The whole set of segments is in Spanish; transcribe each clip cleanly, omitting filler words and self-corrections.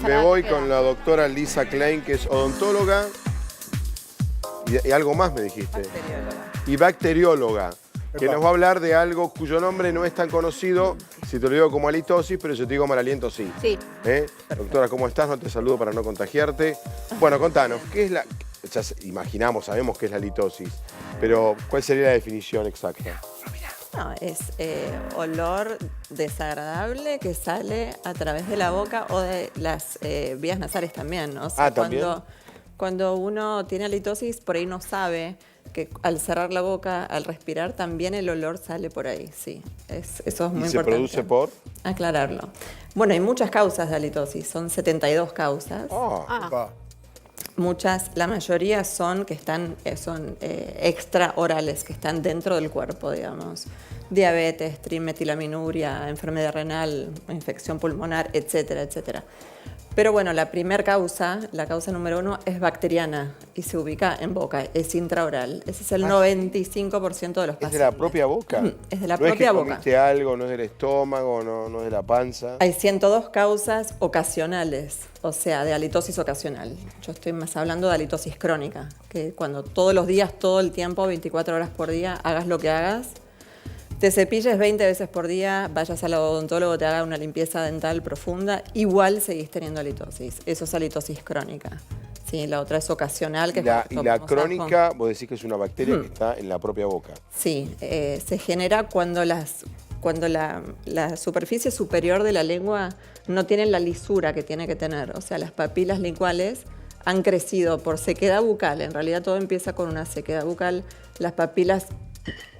Me voy con la doctora Lisa Klein, que es odontóloga y algo más me dijiste. Bacterióloga. Y bacterióloga, que nos va a hablar de algo cuyo nombre no es tan conocido, si te lo digo como halitosis, pero si te digo mal aliento, sí. Sí. Doctora, ¿cómo estás? No te saludo para no contagiarte. Bueno, contanos, ¿qué es la...? Ya imaginamos, sabemos qué es la halitosis, pero ¿cuál sería la definición exacta? No, es olor desagradable que sale a través de la boca o de las vías nasales también. O sea, ¿también? Cuando uno tiene halitosis, por ahí no sabe que al cerrar la boca, al respirar, también el olor sale por ahí, sí. Eso es muy importante. ¿Y se produce por? Aclararlo. Bueno, hay muchas causas de halitosis, son 72 causas. Muchas, la mayoría son extraorales, que están dentro del cuerpo, digamos. Diabetes, trimetilaminaria, enfermedad renal, infección pulmonar, etcétera, etcétera. Pero bueno, la primera causa, la causa número 1, es bacteriana y se ubica en boca, es intraoral. Ese es el 95% de los pacientes. ¿Es de la propia boca? Es de la no es propia que boca. comiste algo, no es del estómago, no es de la panza. Hay 102 causas ocasionales, o sea, de halitosis ocasional. Yo estoy más hablando de halitosis crónica, que cuando todos los días, todo el tiempo, 24 horas por día, hagas lo que hagas, te cepilles 20 veces por día, vayas al odontólogo, te haga una limpieza dental profunda, igual seguís teniendo halitosis. Eso es halitosis crónica. Sí, la otra es ocasional. Que Y la crónica, vos decís que es una bacteria que está en la propia boca. Sí, se genera cuando la superficie superior de la lengua no tiene la lisura que tiene que tener. O sea, las papilas linguales han crecido por sequedad bucal. En realidad todo empieza con una sequedad bucal. Las papilas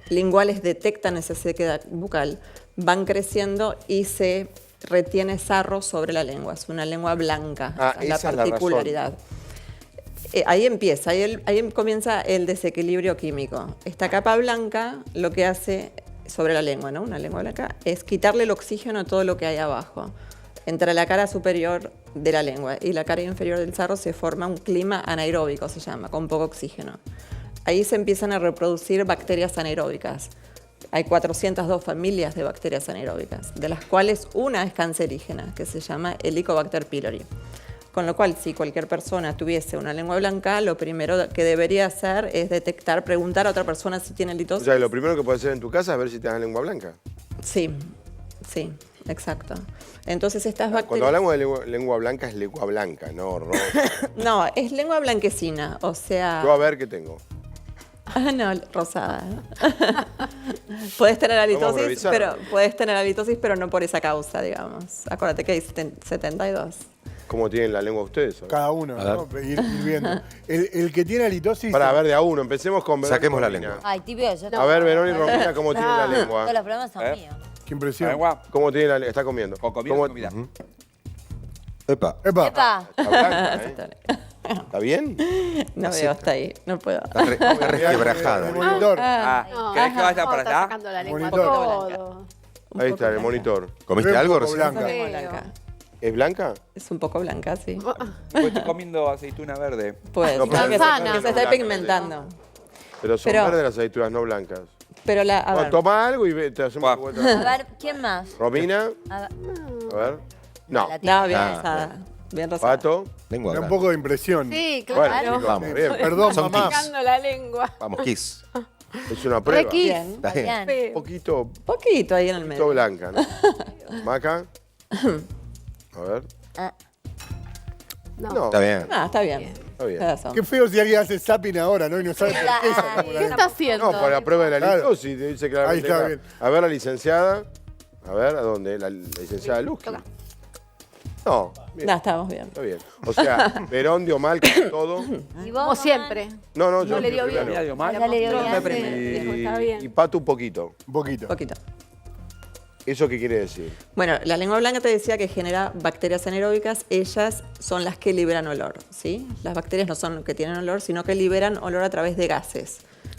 linguales detectan esa sequedad bucal, van creciendo y se retiene sarro sobre la lengua. Es una lengua blanca, la particularidad. Ahí empieza, ahí comienza el desequilibrio químico. Esta capa blanca lo que hace sobre la lengua, ¿no? Una lengua blanca, es quitarle el oxígeno a todo lo que hay abajo. Entre la cara superior de la lengua y la cara inferior del sarro se forma un clima anaeróbico, se llama, con poco oxígeno. Ahí se empiezan a reproducir bacterias anaeróbicas. Hay 402 familias de bacterias anaeróbicas, de las cuales una es cancerígena, que se llama Helicobacter pylori. Con lo cual, si cualquier persona tuviese una lengua blanca, lo primero que debería hacer es preguntar a otra persona si tiene halitosis. O sea, lo primero que puedes hacer en tu casa es ver si tienes lengua blanca. Sí, exacto. Entonces estas bacterias... Cuando hablamos de lengua blanca, es lengua blanca, no roja. No, es lengua blanquecina, o sea... Yo a ver qué tengo. No, rosada. Puedes tener halitosis, pero no por esa causa, digamos. Acuérdate que hay 72. ¿Cómo tienen la lengua ustedes? Cada uno, ¿no? Ir viendo. El que tiene halitosis... Para ver de a uno, empecemos con Verón. Saquemos la Romina. lengua. Ay, tibio, yo A ver, Verón y Romina, ¿cómo tienen la lengua? todos los problemas son míos. Qué impresión. Agua. ¿Cómo tiene la lengua? Está comiendo. Con comida, ¿Cómo- comida. Epa. Epa. Epa. Está blanca, ¿eh? ¿Está bien? No veo hasta ahí, no puedo. Está resquebrajada. El monitor. ¿Querés que vaya para allá? sacando la lengua Monitor. todo. Ahí está, el monitor. ¿Comiste Re algo poco recién? blanca. Es blanca. ¿Es blanca? Es un poco blanca, sí. Pues estoy comiendo aceituna verde. Pues, No, pero que manzana. se está Blanca, pigmentando. Pero son Pero- verdes las aceitunas, no blancas. Pero a Bueno, ver, toma algo y te hacemos Buah. una vuelta. A ver, ¿quién más? Romina, A ver. a ver. No. La tía. no, bien Ah, rosada. Bien rosada. Pato. Lengua Da un blanca. poco de impresión. Sí, Bueno, claro. chicos, Vamos. bien. Perdón, Son mamá. tics. Sacando la lengua. Vamos, Kiss. Es una prueba. Requis. Bien. Está bien. Bien. Sí. Un poquito Poquito ahí en el medio. blanca, ¿no? Maca. A ver. No. No, Está bien. Ah, está bien. está bien. Tenés razón. Qué feo si alguien hace zapping ahora, ¿no? Y no sabe por qué sacamos la ¿Qué lengua. está haciendo? No, para la prueba de la Claro. halitosis, dice claramente. Ahí está, acá. bien. A ver, la licenciada. A ver, ¿a dónde? La licenciada Luzki. No, bien, No, estamos bien. está bien. O sea, Verón dio mal con todo. ¿Y vos, Como siempre. No, yo No le dio bien. Mira, dio mal. Ya le dio No, bien. fue primero. Y, Está bien. y Pato un poquito. Un poquito. Poquito. ¿Eso qué quiere decir? Bueno, la lengua blanca te decía que genera bacterias anaeróbicas, ellas son las que liberan olor, ¿sí? Las bacterias no son las que tienen olor, sino que liberan olor a través de gases.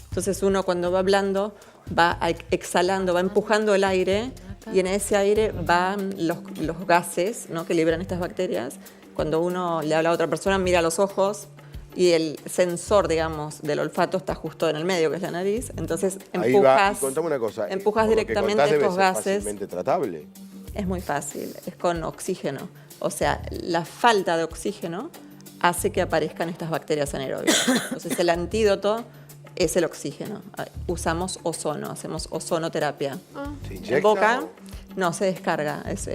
Entonces uno cuando va hablando va exhalando, va empujando el aire y en ese aire van los gases, ¿no?, que liberan estas bacterias. Cuando uno le habla a otra persona, mira a los ojos y el sensor, digamos, del olfato está justo en el medio, que es la nariz. Entonces Ahí va. Y empujas, contame una cosa. empujas por lo que directamente contás debe estos ser gases. fácilmente tratable. es muy fácil, es con oxígeno. O sea, la falta de oxígeno hace que aparezcan estas bacterias anaeróbicas. Entonces, el antídoto es el oxígeno. Usamos ozono, hacemos ozonoterapia. ¿Se En inyecta? boca, o- no, se descarga. Es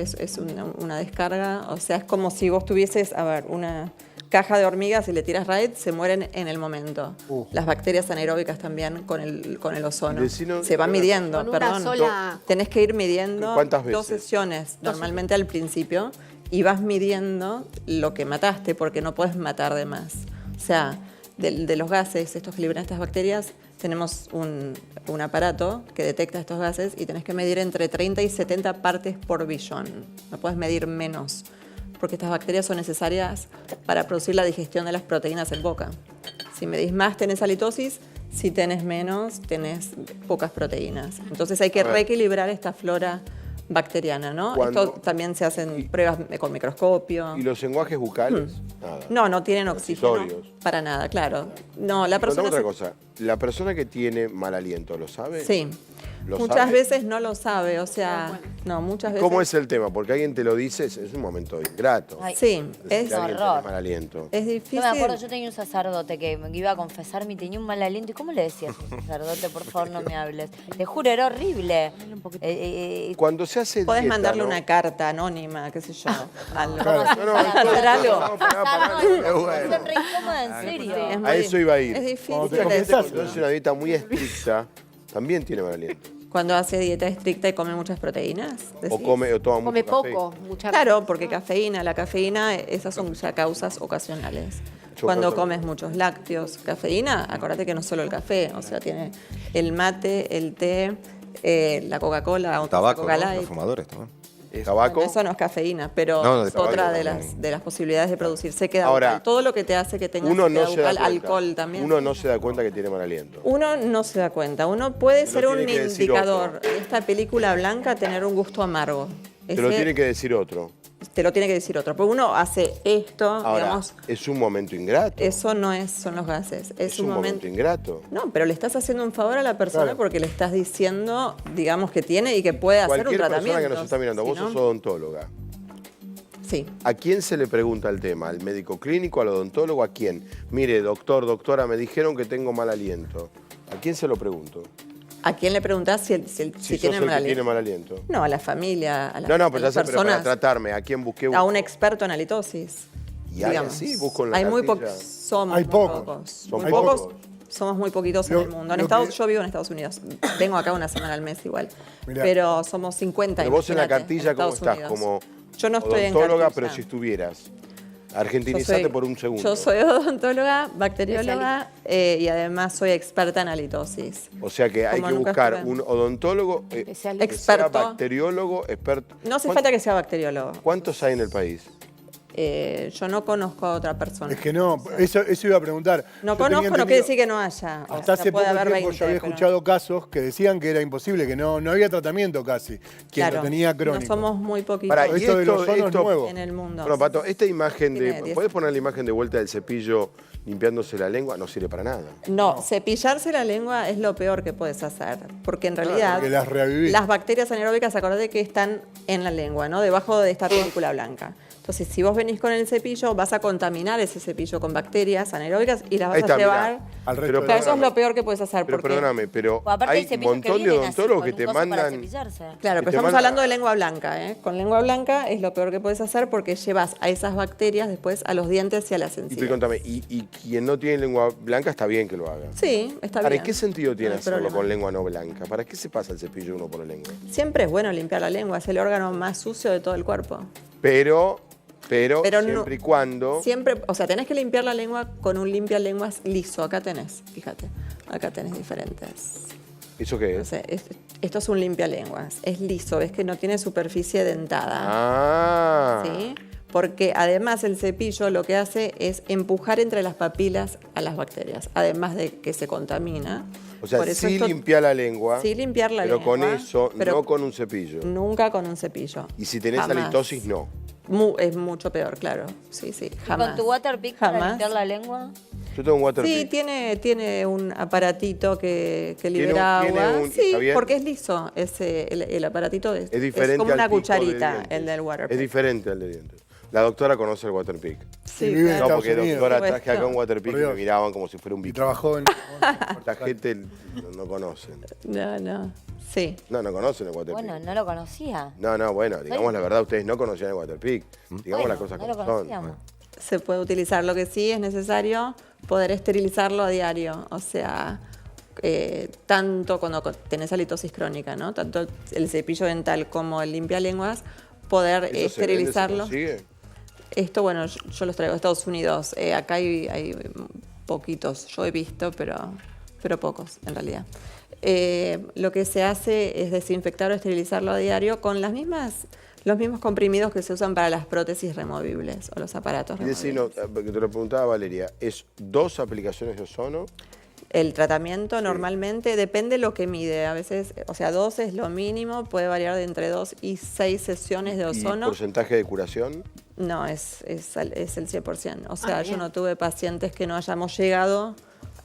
una descarga. O sea, es como si vos tuvieses, a ver, una caja de hormigas y le tiras raid, se mueren en el momento. Las bacterias anaeróbicas también con el ozono. Decinos- Se van midiendo, Con una perdón. sola- Tenés que ir midiendo ¿Cuántas 2 veces? sesiones, normalmente al principio, y vas midiendo lo que mataste, porque no puedes matar de más. O sea, de los gases, estos que liberan estas bacterias, tenemos un aparato que detecta estos gases y tenés que medir entre 30 y 70 partes por billón. No puedes medir menos, porque estas bacterias son necesarias para producir la digestión de las proteínas en boca. Si medís más, tenés halitosis. Si tenés menos, tenés pocas proteínas. Entonces hay que A ver. reequilibrar esta flora bacteriana, ¿no? Cuando- Esto también se hacen pruebas con microscopio. ¿Y los enjuagues bucales? Nada. No tienen oxígeno. Transitorios. Para nada, claro. No, la Y contame persona otra se- cosa. ¿La persona que tiene mal aliento lo sabe? Sí. ¿Lo Muchas sabe? veces no lo sabe, o sea, no, muchas veces. ¿Cómo es el tema? Porque alguien te lo dice, es un momento ingrato. Ay, Sí, Decir es, que alguien horror. tiene mal aliento. es Yo difícil. me acuerdo, yo tenía un sacerdote que me iba a confesarme y tenía un mal aliento. ¿Y cómo le decías al sacerdote, por favor, no me hables? Te juro, era horrible. Cuando se hace Podés dieta, mandarle ¿no? una carta anónima, qué sé yo. al- No, no, hacer algo. no, pará, No, es bueno. son re incómodas, en serio. Es A eso iba a ir. Es difícil. Cuando te Mucha gente confesás, cuando hace una dieta muy estricta, también tiene mal aliento. Cuando hace dieta estricta y come muchas proteínas. O decís. come o toma Come mucho café. poco, mucha Claro, porque la cafeína, esas son ya causas ocasionales. Cuando Chocolate. comes muchos lácteos, cafeína, acuérdate que no es solo el café, o sea, tiene el mate, el té, la Coca-Cola, otra Tabaco, ¿no? Coca Los Light. fumadores también. ¿Tabaco? Bueno, eso no es cafeína, pero No, de es tabaco otra también. de las posibilidades de producir sequedad Ahora, bucal. Todo lo que te hace que tengas Uno sequedad no se da bucal, cuenta. alcohol también. Uno no se da cuenta que tiene mal aliento. Uno no se da cuenta. Uno puede Te ser lo un tiene que decir indicador otro. de esta película blanca, tener un gusto amargo. Te lo Ese- tiene que decir otro. te lo tiene que decir otro. Porque uno hace esto, Ahora, digamos, es un momento ingrato. eso no es, son los gases. Es un momento ingrato. No, pero le estás haciendo un favor a la persona Claro. porque le estás diciendo, digamos, que tiene y que puede hacer un Cualquier tratamiento. persona que nos está mirando, Si vos no- sos odontóloga. Sí. ¿A quién se le pregunta el tema? ¿Al médico clínico, al odontólogo? ¿A quién? Mire, doctor, doctora, me dijeron que tengo mal aliento. ¿A quién se lo pregunto? ¿A quién le preguntás si Si tiene sos el mal que tiene aliento? mal aliento. No, a la familia, a, No, a pero ya las sé, pero para personas, tratarme, ¿a quién busqué? a un experto en halitosis. Y hay digamos. así, busco en la Hay muy cartilla. pocos, somos Hay muy pocos. pocos. Son Muy pocos. pocos. Somos muy poquitos en Lo- el mundo. lo que- Yo vivo en Estados Unidos. Vengo acá una semana al mes igual. Mirá. Pero somos 50. Pero vos en la imagínate, cartilla, ¿cómo Estados estás? Unidos. Como Yo no estoy en odontóloga, cartilla. pero si estuvieras. Yo Argentinizate soy- por un segundo. Yo soy odontóloga, bacterióloga y además soy experta en halitosis. O sea que hay Como que nunca buscar estuve. un odontólogo Especialista. que sea Experto. bacteriólogo, experto. No hace falta que sea bacteriólogo. ¿Cuántos hay en el país? Yo no conozco a otra persona. Es que no, eso iba a preguntar. No Yo tenía conozco, no entendido- quiere decir que no haya. O Hasta sea, hace puede poco haber tiempo 20, yo había pero- escuchado casos que decían que era imposible, que no había tratamiento casi, quien Claro, lo tenía crónico. No somos muy poquitos Pará, y Esto de los ozonos nuevos. en el mundo. Bueno, Pato, esta imagen Tiene de. 10. ¿Puedes poner la imagen de vuelta del cepillo limpiándose la lengua? No sirve para nada. No, cepillarse la lengua es lo peor que puedes hacer, porque en realidad porque las revivís. las bacterias anaeróbicas, acordate que están en la lengua, ¿no? Debajo de esta película blanca. Entonces, si vos venís con el cepillo, vas a contaminar ese cepillo con bacterias anaeróbicas y las vas Ahí está, a llevar. mirá. Al resto Pero de Claro, eso es perdóname, lo peor que puedes hacer. Pero porque, perdóname, pero O aparte hay hay un cepillos que montón de vienen así, odontólogos con que un te coso para mandan. cepillarse. Claro, que pero te estamos mandan- hablando de lengua blanca, ¿eh? Con lengua blanca es lo peor que puedes hacer porque llevas a esas bacterias después a los dientes y a las Y encías. tú contame, y quien no tiene lengua blanca está bien que lo haga. Sí, está ¿Para bien. qué sentido tiene No hay hacerlo problema. con lengua no blanca? ¿Para qué se pasa el cepillo uno por la lengua? Siempre es bueno limpiar la lengua, es el órgano más sucio de todo el cuerpo. Pero Pero no- siempre y cuando. Siempre, o sea, tenés que limpiar la lengua con un limpialenguas liso. Acá tenés, fíjate, acá tenés diferentes. ¿Eso qué No es? sé, esto es un limpialenguas, es liso, ves que no tiene superficie dentada. Ah. ¿Sí? Porque además el cepillo lo que hace es empujar entre las papilas a las bacterias, además de que se contamina. O sea, Por eso sí esto- limpiar la lengua. Sí limpiar la pero lengua. con eso, pero no con un cepillo. Nunca con un cepillo. Y si tenés Jamás. halitosis, no. Es mucho peor, claro. Sí, sí, ¿Y jamás. con tu Waterpik para Jamás. limpiar la lengua? Yo tengo un Waterpik. Sí, tiene un aparatito que libera tiene agua. un- Sí, está bien. porque es liso. El aparatito es diferente como al una tipo de cucharita, dientes. el del Waterpik. Es diferente al de dientes. La doctora conoce el Waterpik. Sí, vive en claro. No, Estados porque Unidos. doctora Por traje acá un supuesto. Waterpik Por y me Dios. miraban como si fuera un Y bicho. trabajó en... Esta gente no conocen. No. Sí. No conocen el Waterpik. Bueno, no lo conocía. No, bueno, digamos la verdad, ustedes no conocían el Waterpik. Digamos las cosas no lo como son. conocíamos. Se puede utilizar. Lo que sí es necesario poder esterilizarlo a diario. O sea, tanto cuando tenés halitosis crónica, ¿no? Tanto el cepillo dental como el limpialenguas, poder ¿Eso se vende, se esterilizarlo. consigue? Esto, bueno, yo los traigo de Estados Unidos. Acá hay poquitos, yo he visto, pero pocos en realidad. Lo que se hace es desinfectar o esterilizarlo a diario con los mismos comprimidos que se usan para las prótesis removibles o los aparatos Y removibles. decirnos, porque te lo preguntaba Valeria, ¿es 2 aplicaciones de ozono? El tratamiento normalmente depende de lo que mide. A veces, o sea, 2 es lo mínimo, puede variar de entre 2 y 6 sesiones de ¿Y ozono. porcentaje de curación? No, es el 100%. O sea, yo bien. no tuve pacientes que no hayamos llegado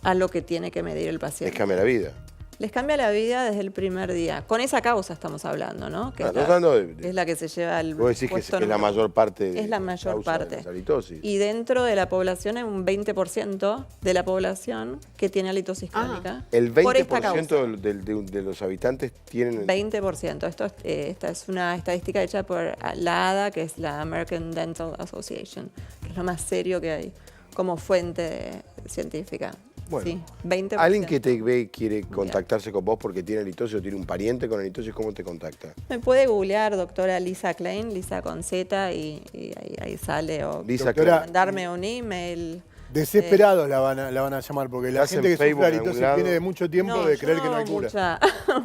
a lo que tiene que medir el Les paciente. cambia la vida. Les cambia la vida desde el primer día. Con esa causa estamos hablando, ¿no? Que Estamos hablando de- es la que se lleva al Vos decís que es la mayor parte de Es la mayor causa de parte. las halitosis. Y dentro de la población hay un 20% de la población que tiene halitosis crónica. El por esta 20% causa. de los habitantes tienen... 20%. Esta es una estadística hecha por la ADA, que es la American Dental Association, que es lo más serio que hay como fuente científica. Bueno, Sí, 20%. Alguien que te ve y quiere contactarse con vos porque tiene halitosis o tiene un pariente con halitosis, ¿cómo te contacta? Me puede googlear doctora Lisa Klein, Lisa con Z, y ahí sale. O Lisa Doctora, mandarme un email. Desesperados la van a llamar, porque la ¿Estás gente en que sufre Facebook en halitosis algún lado? tiene mucho tiempo de creer que no hay cura. No,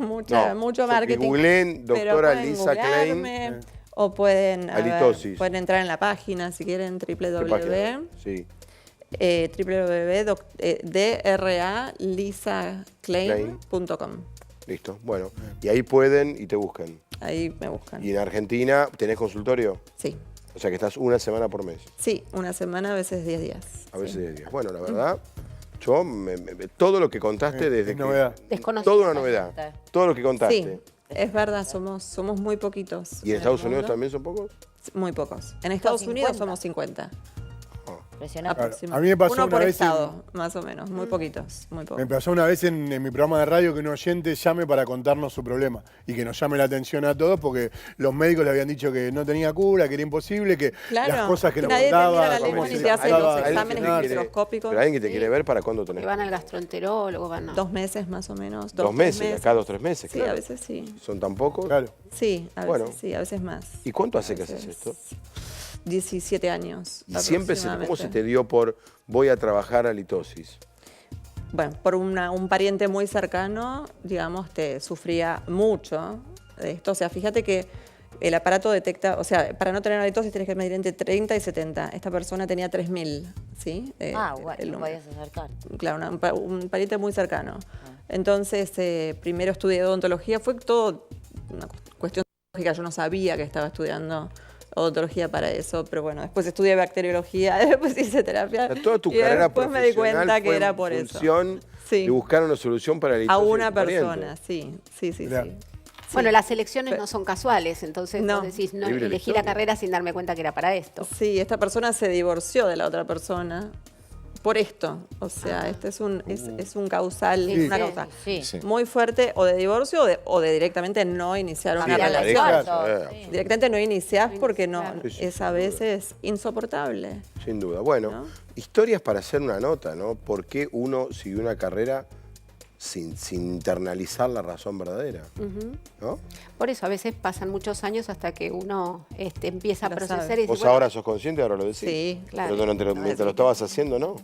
Mucho que marketing. googleen Pero doctora pueden Lisa Klein. googlearme, O pueden, Halitosis. pueden entrar en la página, si quieren, ¿Qué página? Sí. www.dralisaclein.com. Listo, bueno. Y ahí pueden y te buscan. Ahí me buscan. ¿Y en Argentina tenés consultorio? Sí. O sea que estás una semana por mes, Sí, una semana, a veces 10 días. a veces Sí. 10 días. Bueno, la verdad, yo todo lo que contaste desde es que... novedad. Desconocido. Toda una novedad. Todo lo que contaste. Sí, es verdad, somos muy poquitos. ¿Y en el Estados Unidos mundo. también son pocos? Muy pocos. En Estados 50. Unidos somos 50. Impresionante. A mí me pasó Uno una por vez estado, más o menos. Muy poquitos, muy Me pocos. pasó una vez en mi programa de radio que un oyente llame para contarnos su problema y que nos llame la atención a todos porque los médicos le habían dicho que no tenía cura, que era imposible, que Claro, las cosas que nos nadie te contaba, mira la cómo lengua se ni te hace trataba los de exámenes solucionar. microscópicos. Pero alguien que te quiere ver, ¿para cuándo tenés? Que van al gastroenterólogo, van a... 2 meses más o menos. 2 meses, acá 2 3 meses, Sí, claro. a veces sí. ¿Son tan pocos? Claro. Sí, a veces Bueno. sí, a veces más. ¿Y cuánto hace A que haces veces esto? 17 años. Y siempre, ¿cómo se aproximadamente. te dio por voy a trabajar halitosis? Bueno, por un pariente muy cercano, digamos, te sufría mucho de esto. O sea, fíjate que el aparato detecta, o sea, para no tener halitosis tienes que medir entre 30 y 70. Esta persona tenía 3000, ¿sí? Bueno, el no número. podías acercar. Claro, un pariente muy cercano. Entonces, primero estudié odontología, fue todo una cuestión lógica. Yo no sabía que estaba estudiando odontología para eso, pero bueno, después estudié bacteriología, después hice terapia. O sea, toda tu y carrera después me di profesional cuenta que fue era en por eso. función Sí. de buscar una solución para la halitosis A de una tu pariente. persona, sí. Mirá. Bueno, las elecciones no son casuales, entonces No. vos decís, no, Libre elegí elección. la carrera sin darme cuenta que era para esto. Sí, esta persona se divorció de la otra persona por esto. O sea, este es un causal, Sí. una causa Sí. muy fuerte o de divorcio o de directamente no iniciar una Sí, la relación. pareja, Sí. Directamente no iniciás porque no, Claro. Sí, sí, es a veces insoportable. Sin duda. Bueno, ¿No? historias para hacer una nota, ¿no? ¿Por qué uno siguió una carrera sin internalizar la razón verdadera? ¿No? Por eso a veces pasan muchos años hasta que uno empieza a Lo procesar sabe. y dice, Vos bueno, ahora sos consciente, ahora lo decís. Sí, claro. Pero mientras lo estabas haciendo, ¿no?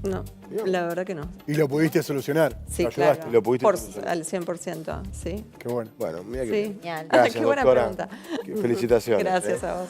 No, la verdad que no. Y lo pudiste solucionar. Sí, lo ayudaste. claro. Lo pudiste Por, solucionar. al 100%, sí. Qué bueno. Bueno, mira que Sí. bien. Genial. Gracias, Qué buena doctora. pregunta. Felicitaciones. Gracias a vos.